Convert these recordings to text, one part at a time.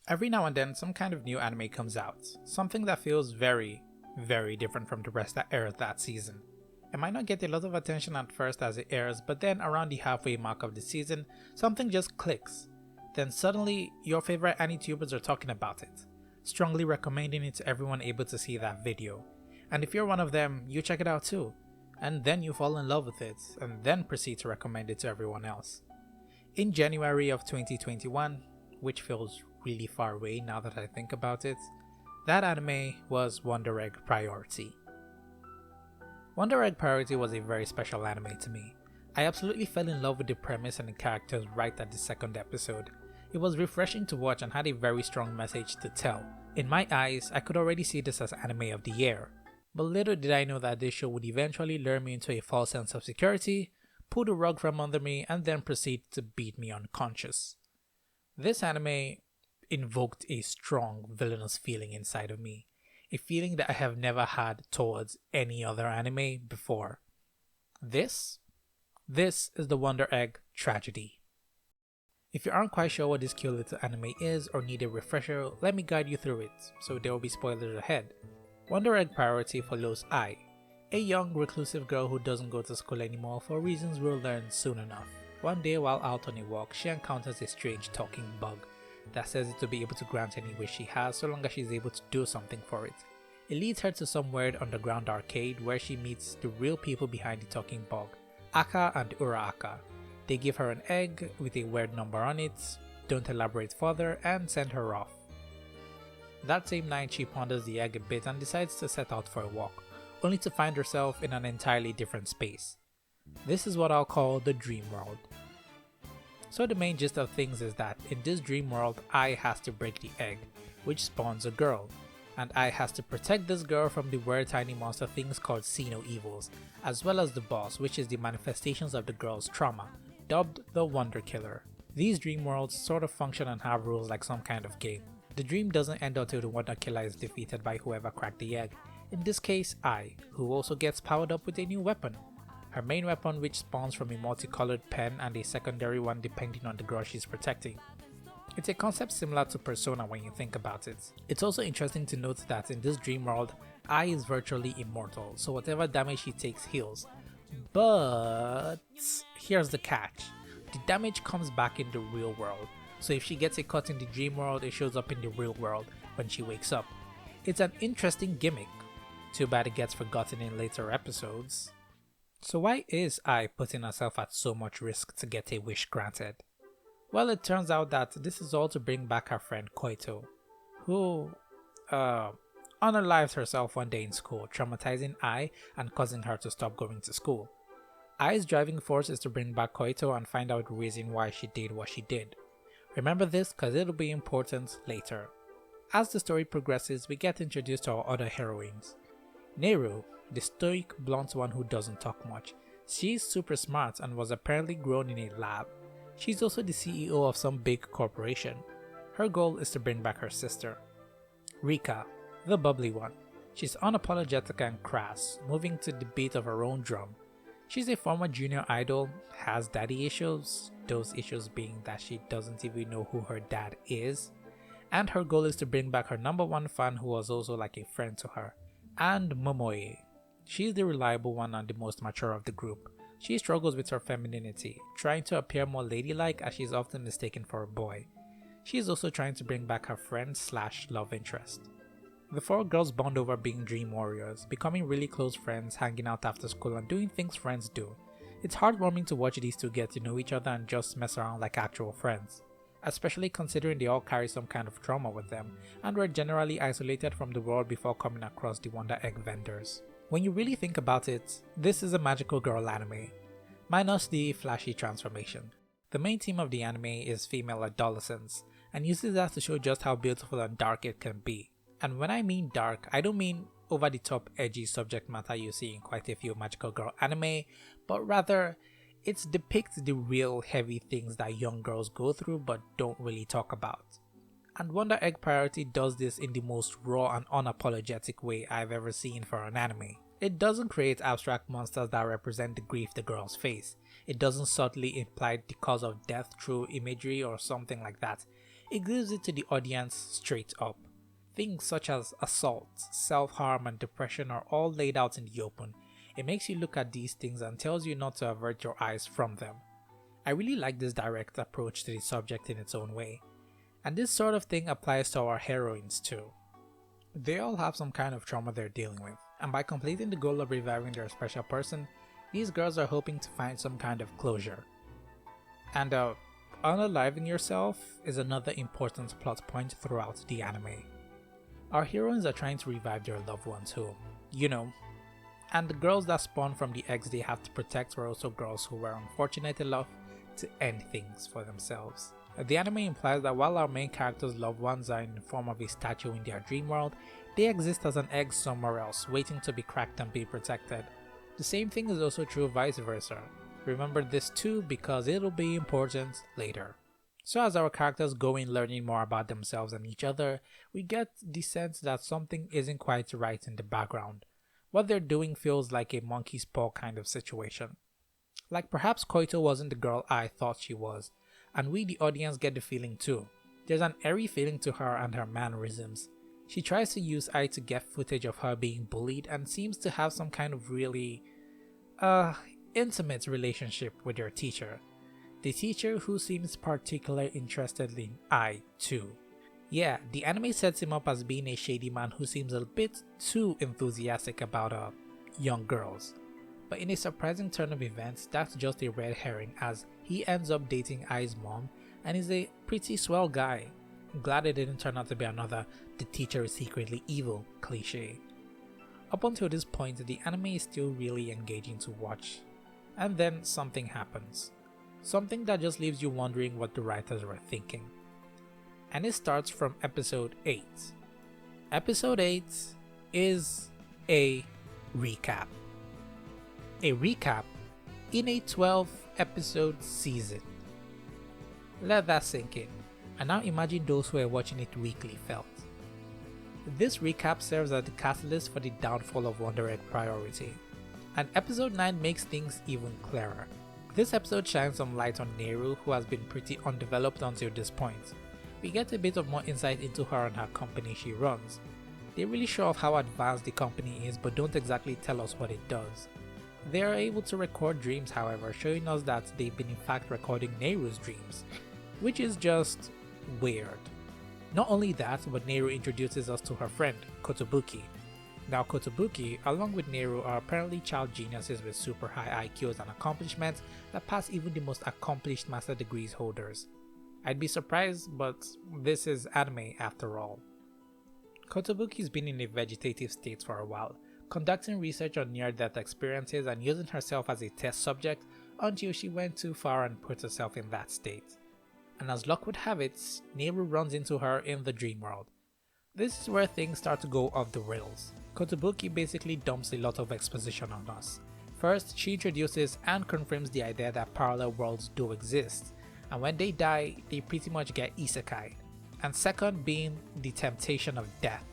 Every now and then, some kind of new anime comes out, something that feels very, very different from the rest that airs that season. It might not get a lot of attention at first as it airs, but then around the halfway mark of the season, something just clicks. Then suddenly, your favorite AniTubers are talking about it, strongly recommending it to everyone able to see that video. And if you're one of them, you check it out too. And then you fall in love with it, and then proceed to recommend it to everyone else. In January of 2021, which feels really far away now that I think about it, that anime was Wonder Egg Priority. Wonder Egg Priority was a very special anime to me. I absolutely fell in love with the premise and the characters right at the second episode. It was refreshing to watch and had a very strong message to tell. In my eyes, I could already see this as anime of the year. But little did I know that this show would eventually lure me into a false sense of security, pull the rug from under me, and then proceed to beat me unconscious. This anime invoked a strong villainous feeling inside of me, a feeling that I have never had towards any other anime before. This is the Wonder Egg Tragedy. If you aren't quite sure what this cute little anime is or need a refresher, let me guide you through it, so there will be spoilers ahead. Wonder Egg Priority follows Ai, a young reclusive girl who doesn't go to school anymore for reasons we'll learn soon enough. One day while out on a walk, she encounters a strange talking bug that says it to be able to grant any wish she has so long as she's able to do something for it. It leads her to some weird underground arcade where she meets the real people behind the talking bug, Aka and Uraaka. They give her an egg with a weird number on it, don't elaborate further, and send her off. That same night she ponders the egg a bit and decides to set out for a walk, only to find herself in an entirely different space. This is what I'll call the dream world. So the main gist of things is that in this dream world, Ai has to break the egg, which spawns a girl, and Ai has to protect this girl from the weird tiny monster things called Xeno-Evils, as well as the boss, which is the manifestations of the girl's trauma, dubbed the Wonder Killer. These dream worlds sort of function and have rules like some kind of game. The dream doesn't end until the Wonder Killer is defeated by whoever cracked the egg, in this case Ai, who also gets powered up with a new weapon. Her main weapon, which spawns from a multicolored pen, and a secondary one depending on the girl she's protecting. It's a concept similar to Persona when you think about it. It's also interesting to note that in this dream world, Ai is virtually immortal, so whatever damage she takes heals. But here's the catch. The damage comes back in the real world, so if she gets a cut in the dream world, it shows up in the real world when she wakes up. It's an interesting gimmick. Too bad it gets forgotten in later episodes. So why is Ai putting herself at so much risk to get a wish granted? Well, it turns out that this is all to bring back her friend Koito, who unalived herself one day in school, traumatizing Ai and causing her to stop going to school. Ai's driving force is to bring back Koito and find out the reason why she did what she did. Remember this cause it'll be important later. As the story progresses, we get introduced to our other heroines. Neru, the stoic, blunt one who doesn't talk much. She's super smart and was apparently grown in a lab. She's also the CEO of some big corporation. Her goal is to bring back her sister. Rika, the bubbly one. She's unapologetic and crass, moving to the beat of her own drum. She's a former junior idol, has daddy issues, those issues being that she doesn't even know who her dad is. And her goal is to bring back her number one fan who was also like a friend to her. And Momoe. She's the reliable one and the most mature of the group. She struggles with her femininity, trying to appear more ladylike as she's often mistaken for a boy. She is also trying to bring back her friend / love interest. The four girls bond over being dream warriors, becoming really close friends, hanging out after school and doing things friends do. It's heartwarming to watch these two get to know each other and just mess around like actual friends, especially considering they all carry some kind of trauma with them and were generally isolated from the world before coming across the Wonder Egg vendors. When you really think about it, this is a magical girl anime, minus the flashy transformation. The main theme of the anime is female adolescence, and uses that to show just how beautiful and dark it can be. And when I mean dark, I don't mean over the top edgy subject matter you see in quite a few magical girl anime, but rather, it depicts the real heavy things that young girls go through but don't really talk about. And Wonder Egg Priority does this in the most raw and unapologetic way I've ever seen for an anime. It doesn't create abstract monsters that represent the grief the girls face. It doesn't subtly imply the cause of death through imagery or something like that. It gives it to the audience straight up. Things such as assault, self-harm, and depression are all laid out in the open. It makes you look at these things and tells you not to avert your eyes from them. I really like this direct approach to the subject in its own way. And this sort of thing applies to our heroines too. They all have some kind of trauma they're dealing with, and by completing the goal of reviving their special person, these girls are hoping to find some kind of closure. And unaliving yourself is another important plot point throughout the anime. Our heroines are trying to revive their loved ones who, and the girls that spawn from the eggs they have to protect were also girls who were unfortunate enough to end things for themselves. The anime implies that while our main characters' loved ones are in the form of a statue in their dream world, they exist as an egg somewhere else, waiting to be cracked and be protected. The same thing is also true vice versa. Remember this too because it'll be important later. So as our characters go in learning more about themselves and each other, we get the sense that something isn't quite right in the background. What they're doing feels like a monkey's paw kind of situation. Like perhaps Koito wasn't the girl I thought she was, and we the audience get the feeling too. There's an airy feeling to her and her mannerisms. She tries to use Ai to get footage of her being bullied and seems to have some kind of really intimate relationship with her teacher. The teacher who seems particularly interested in Ai too. Yeah, the anime sets him up as being a shady man who seems a bit too enthusiastic about young girls. But in a surprising turn of events, that's just a red herring as he ends up dating Ai's mom and is a pretty swell guy. I'm glad it didn't turn out to be another "the teacher is secretly evil" cliche. Up until this point, the anime is still really engaging to watch. And then something happens. Something that just leaves you wondering what the writers were thinking. And it starts from episode 8. Episode 8 is a recap. A recap in a 12 episode season. Let that sink in, and now imagine those who are watching it weekly felt. This recap serves as the catalyst for the downfall of Wonder Egg Priority, and episode 9 makes things even clearer. This episode shines some light on Neru, who has been pretty undeveloped until this point. We get a bit of more insight into her and her company she runs. They really show off how advanced the company is but don't exactly tell us what it does. They are able to record dreams, however, showing us that they've been in fact recording Neru's dreams, which is just weird. Not only that, but Neru introduces us to her friend, Kotobuki. Now Kotobuki, along with Neru, are apparently child geniuses with super high IQs and accomplishments that pass even the most accomplished master degrees holders. I'd be surprised, but this is anime after all. Kotobuki's been in a vegetative state for a while, conducting research on near-death experiences and using herself as a test subject until she went too far and put herself in that state. And as luck would have it, Neru runs into her in the dream world. This is where things start to go off the rails. Kotobuki basically dumps a lot of exposition on us. First, she introduces and confirms the idea that parallel worlds do exist, and when they die, they pretty much get isekai. And second being the temptation of death,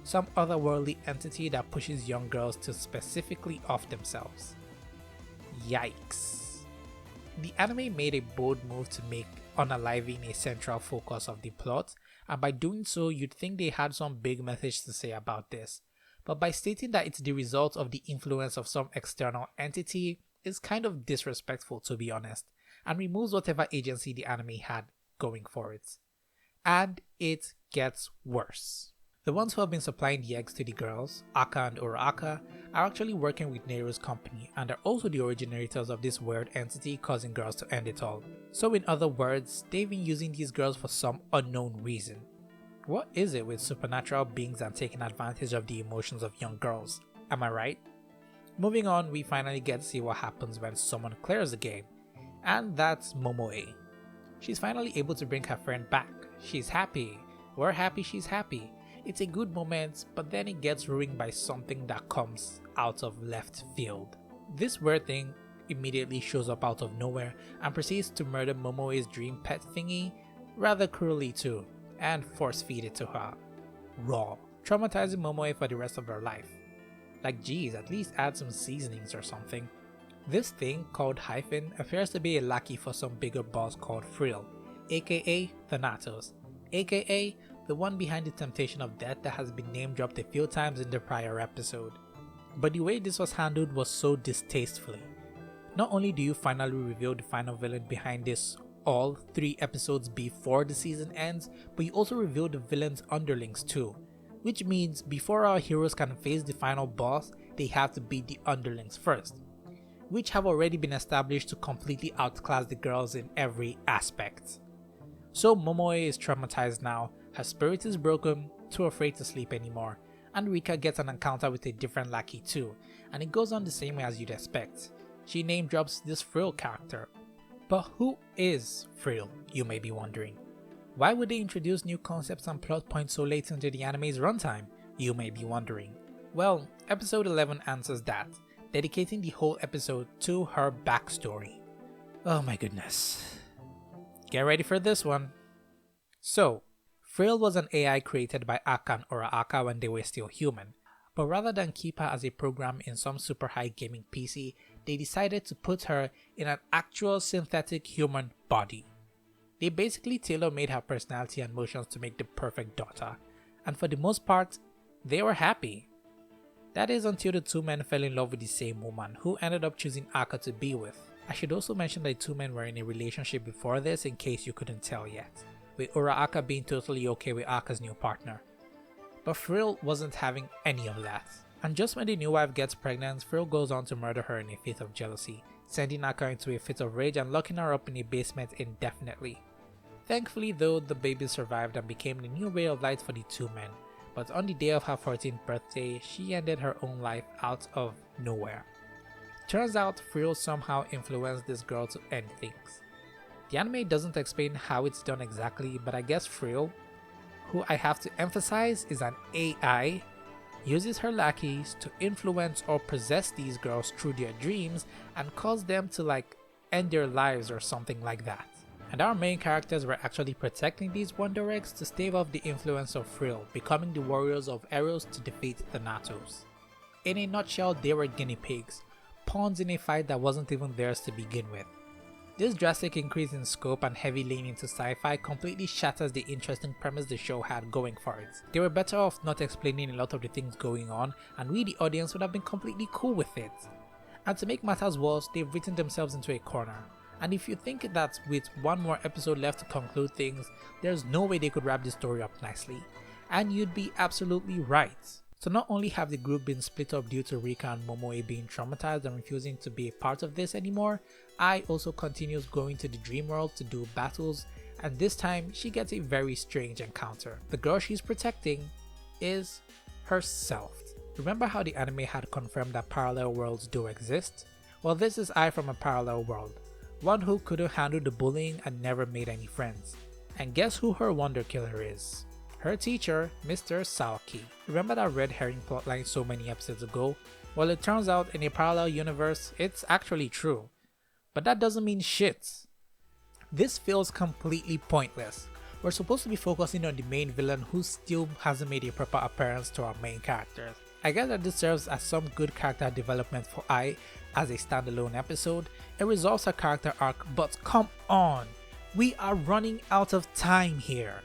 some otherworldly entity that pushes young girls to specifically off themselves. Yikes. The anime made a bold move to make unaliving a central focus of the plot, and by doing so you'd think they had some big message to say about this, but by stating that it's the result of the influence of some external entity is kind of disrespectful, to be honest, and removes whatever agency the anime had going for it. And it gets worse. The ones who have been supplying the eggs to the girls, Aka and Uraraka, are actually working with Neru's company and are also the originators of this weird entity causing girls to end it all. So in other words, they've been using these girls for some unknown reason. What is it with supernatural beings and taking advantage of the emotions of young girls? Am I right? Moving on, we finally get to see what happens when someone clears the game, and that's Momoe. She's finally able to bring her friend back. She's happy. We're happy she's happy. It's a good moment, but then it gets ruined by something that comes out of left field. This weird thing immediately shows up out of nowhere and proceeds to murder Momoe's dream pet thingy, rather cruelly too, and force feed it to her. Raw, traumatizing Momoe for the rest of her life. Like geez, at least add some seasonings or something. This thing, called Hyphen, appears to be a lackey for some bigger boss called Frill, aka Thanatos, aka the one behind the temptation of death that has been name dropped a few times in the prior episode. But the way this was handled was so distastefully. Not only do you finally reveal the final villain behind this all 3 episodes before the season ends, but you also reveal the villain's underlings too, which means before our heroes can face the final boss, they have to beat the underlings first, which have already been established to completely outclass the girls in every aspect. So Momoe is traumatized now, her spirit is broken, too afraid to sleep anymore, and Rika gets an encounter with a different lackey too, and it goes on the same way as you'd expect. She name drops this Frill character. But who is Frill, you may be wondering? Why would they introduce new concepts and plot points so late into the anime's runtime, you may be wondering? Well, episode 11 answers that, dedicating the whole episode to her backstory. Oh my goodness. Get ready for this one. So, Frill was an AI created by Aka and Uraraka when they were still human, but rather than keep her as a program in some super high gaming PC, they decided to put her in an actual synthetic human body. They basically tailor-made her personality and motions to make the perfect daughter, and for the most part, they were happy. That is until the 2 men fell in love with the same woman, who ended up choosing Aka to be with. I should also mention that the 2 men were in a relationship before this in case you couldn't tell yet, with Uraraka being totally okay with Aka's new partner. But Frill wasn't having any of that. And just when the new wife gets pregnant, Frill goes on to murder her in a fit of jealousy, sending Aka into a fit of rage and locking her up in a basement indefinitely. Thankfully though, the baby survived and became the new ray of light for the 2 men, but on the day of her 14th birthday, she ended her own life out of nowhere. Turns out Frill somehow influenced this girl to end things. The anime doesn't explain how it's done exactly, but I guess Frill, who I have to emphasize is an AI, uses her lackeys to influence or possess these girls through their dreams and cause them to end their lives or something like that. And our main characters were actually protecting these Wonder Eggs to stave off the influence of Frill, becoming the warriors of Eros to defeat Thanatos. In a nutshell, they were guinea pigs, pawns in a fight that wasn't even theirs to begin with. This drastic increase in scope and heavy lean into sci-fi completely shatters the interesting premise the show had going for it. They were better off not explaining a lot of the things going on, and we the audience would have been completely cool with it. And to make matters worse, they've written themselves into a corner. And if you think that with one more episode left to conclude things, there's no way they could wrap this story up nicely. And you'd be absolutely right. So not only have the group been split up due to Rika and Momoe being traumatized and refusing to be a part of this anymore, Ai also continues going to the dream world to do battles, and this time she gets a very strange encounter. The girl she's protecting is herself. Remember how the anime had confirmed that parallel worlds do exist? Well, this is Ai from a parallel world, one who couldn't handle the bullying and never made any friends. And guess who her wonder killer is? Her teacher, Mr. Saoki. Remember that red herring plotline so many episodes ago? Well, it turns out in a parallel universe, it's actually true. But that doesn't mean shit. This feels completely pointless. We're supposed to be focusing on the main villain who still hasn't made a proper appearance to our main characters. I guess that this serves as some good character development for Ai as a standalone episode. It resolves her character arc, but come on! We are running out of time here.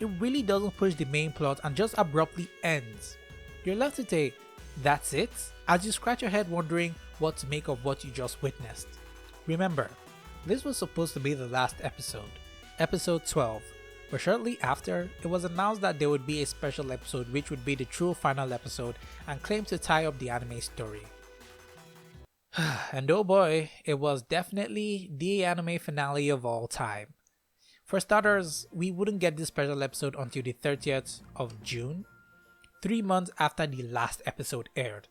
It really doesn't push the main plot and just abruptly ends. You're left with a "that's it?" as you scratch your head wondering what to make of what you just witnessed. Remember, this was supposed to be the last episode, episode 12, but shortly after, it was announced that there would be a special episode which would be the true final episode and claimed to tie up the anime story. And oh boy, it was definitely the anime finale of all time. For starters, we wouldn't get this special episode until the 30th of June, 3 months after the last episode aired.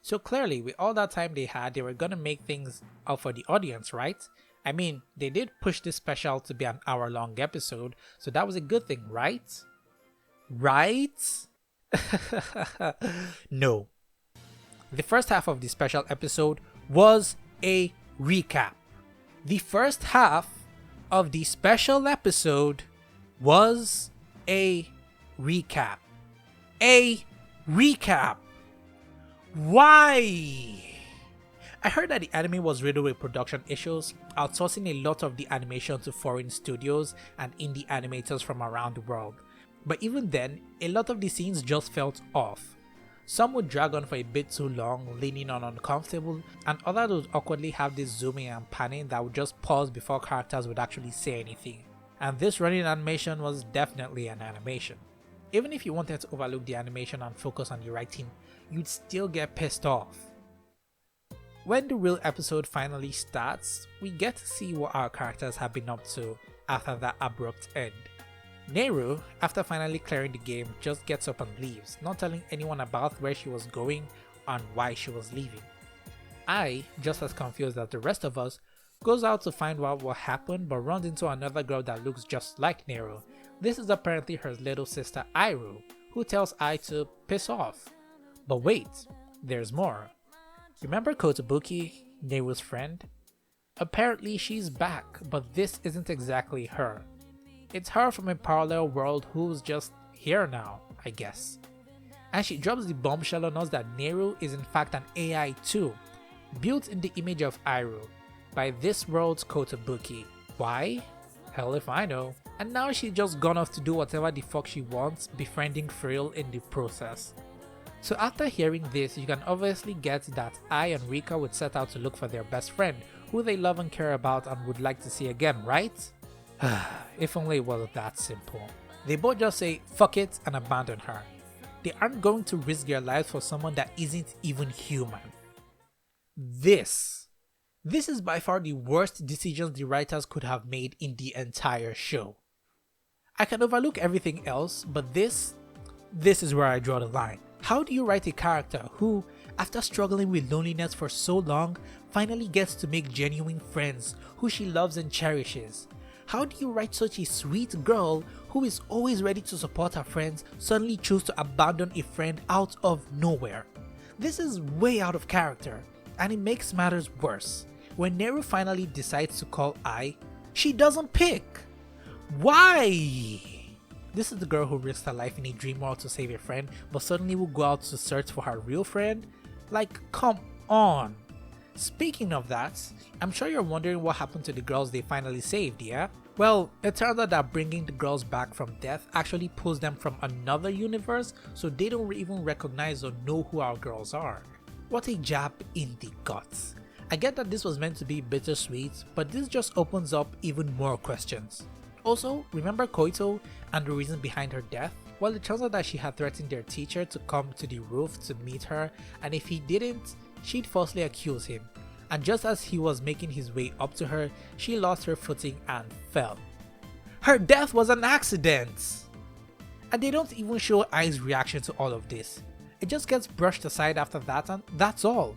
So clearly, with all that time they had, they were gonna make things up for the audience, right? I mean, they did push this special to be an hour-long episode, so that was a good thing, right? Right? No. The first half of the special episode was a recap. The first half of the special episode was a recap. A recap. Why? I heard that the anime was riddled with production issues. outsourcing a lot of the animation to foreign studios and indie animators from around the world. But even then, a lot of the scenes just felt off. Some would drag on for a bit too long, leaning on uncomfortable, and others would awkwardly have this zooming and panning that would just pause before characters would actually say anything. And this running animation was definitely an animation. Even if you wanted to overlook the animation and focus on the writing, you'd still get pissed off. When the real episode finally starts, we get to see what our characters have been up to after that abrupt end. Nehru, after finally clearing the game, just gets up and leaves, not telling anyone about where she was going and why she was leaving. I, just as confused as the rest of us, goes out to find out what happened but runs into another girl that looks just like Nehru. This is apparently her little sister Iru, who tells Ai to piss off. But wait, there's more. Remember Kotobuki, Nehru's friend? Apparently she's back, but this isn't exactly her. It's her from a parallel world who's just here now, I guess. And she drops the bombshell on us that Nehru is in fact an AI too, built in the image of Iru, by this world's Kotobuki. Why? Hell if I know. And now she's just gone off to do whatever the fuck she wants, befriending Frill in the process. So after hearing this, you can obviously get that Ai and Rika would set out to look for their best friend, who they love and care about and would like to see again, right? If only it was that simple. They both just say fuck it and abandon her. They aren't going to risk their lives for someone that isn't even human. This is by far the worst decisions the writers could have made in the entire show. I can overlook everything else, but this is where I draw the line. How do you write a character who, after struggling with loneliness for so long, finally gets to make genuine friends who she loves and cherishes? How do you write such a sweet girl who is always ready to support her friends suddenly choose to abandon a friend out of nowhere? This is way out of character, and it makes matters worse. When Nehru finally decides to call Ai, she doesn't pick. Why? This is the girl who risked her life in a dream world to save a friend, but suddenly will go out to search for her real friend? Like, come on. Speaking of that, I'm sure you're wondering what happened to the girls they finally saved, yeah? Well, it turns out that bringing the girls back from death actually pulls them from another universe, so they don't even recognize or know who our girls are. What a jab in the guts. I get that this was meant to be bittersweet, but this just opens up even more questions. Also, remember Koito and the reason behind her death? Well, it turns out that she had threatened their teacher to come to the roof to meet her, and if he didn't, she'd falsely accuse him. And just as he was making his way up to her, she lost her footing and fell. Her death was an accident! And they don't even show Ai's reaction to all of this. It just gets brushed aside after that, and that's all.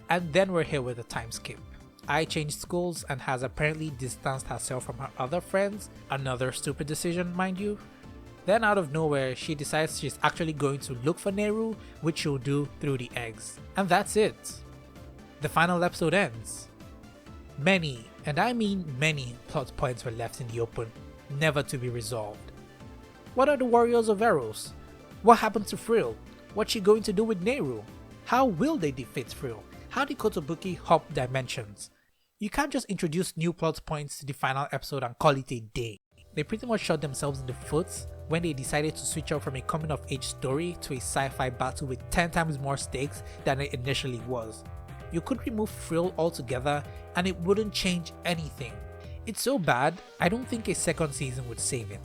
And then we're here with a time skip. Ai changed schools and has apparently distanced herself from her other friends, another stupid decision mind you. Then out of nowhere, she decides she's actually going to look for Nehru, which she'll do through the eggs. And that's it. The final episode ends. Many, and I mean many, plot points were left in the open, never to be resolved. What are the Warriors of Eros? What happened to Frill? What's she going to do with Nehru? How will they defeat Frill? How did Kotobuki hop dimensions? You can't just introduce new plot points to the final episode and call it a day. They pretty much shot themselves in the foot when they decided to switch up from a coming-of-age story to a sci-fi battle with 10 times more stakes than it initially was. You could remove Frill altogether and it wouldn't change anything. It's so bad, I don't think a second season would save it.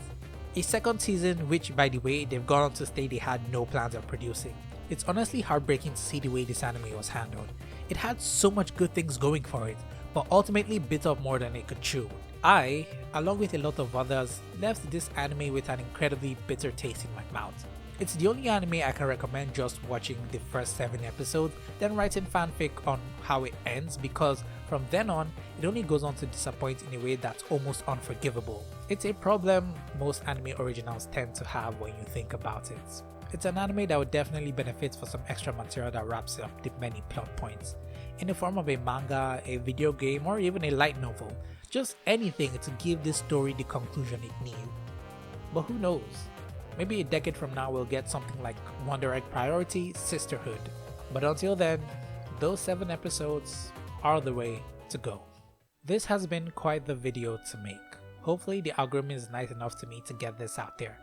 A second season which, by the way, they've gone on to state they had no plans of producing. It's honestly heartbreaking to see the way this anime was handled. It had so much good things going for it, but ultimately bit off more than it could chew. I, along with a lot of others, left this anime with an incredibly bitter taste in my mouth. It's the only anime I can recommend just watching the first 7 episodes, then writing fanfic on how it ends, because from then on, it only goes on to disappoint in a way that's almost unforgivable. It's a problem most anime originals tend to have when you think about it. It's an anime that would definitely benefit for some extra material that wraps up the many plot points, in the form of a manga, a video game, or even a light novel. Just anything to give this story the conclusion it needs. But who knows? Maybe a decade from now we'll get something like Wonder Egg Priority Sisterhood. But until then, those 7 episodes are the way to go. This has been quite the video to make. Hopefully the algorithm is nice enough to me to get this out there.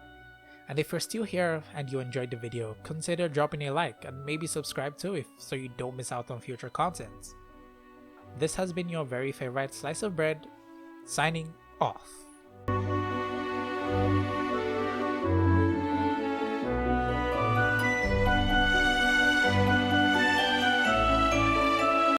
And if you're still here and you enjoyed the video, consider dropping a like and maybe subscribe too so you don't miss out on future content. This has been your very favorite slice of bread, signing off.